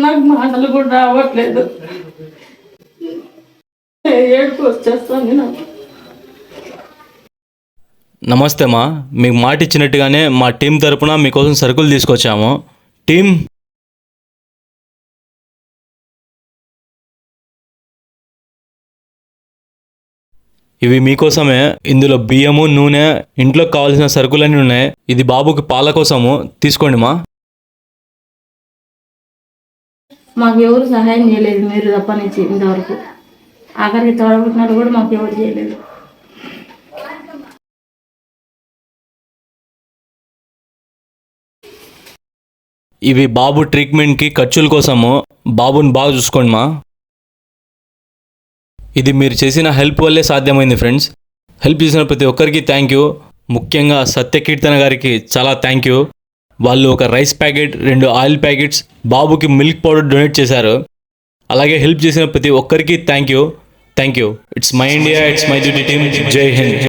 నాకు మాటలు కూడా రావట్లేదు, ఏడుపు వచ్చేస్తుంది నాకు. నమస్తే మా, మీకు మాట ఇచ్చినట్టుగానే మా టీం తరపున మీకోసం సరుకులు తీసుకొచ్చాము. టీం ఇవి మీకోసమే. ఇందులో బియ్యము, నూనె, ఇంట్లోకి కావాల్సిన సరుకులన్నీ ఉన్నాయి. ఇది బాబుకి పాల కోసము, తీసుకోండి మా. మాకు ఎవరు సహాయం చేయలేదు మీరు తప్పనిచ్చి ఇంతవరకు. ఆఖరికి తోడబుట్టినారు కూడా మాకు ఎవరు చేయలేదు. ఇవి బాబు ట్రీట్మెంట్కి ఖర్చుల కోసము. బాబుని బాగా చూసుకోండి మా. ఇది మీరు చేసిన హెల్ప్ వల్లే సాధ్యమైంది ఫ్రెండ్స్. హెల్ప్ చేసిన ప్రతి ఒక్కరికి థ్యాంక్ యూ. ముఖ్యంగా సత్యకీర్తన గారికి చాలా థ్యాంక్ యూ. వాళ్ళు ఒక రైస్ ప్యాకెట్, 2 ఆయిల్ ప్యాకెట్స్, బాబుకి మిల్క్ పౌడర్ డొనేట్ చేశారు. అలాగే హెల్ప్ చేసిన ప్రతి ఒక్కరికి thank you. It's my India, it's my duty team. జై హింద్.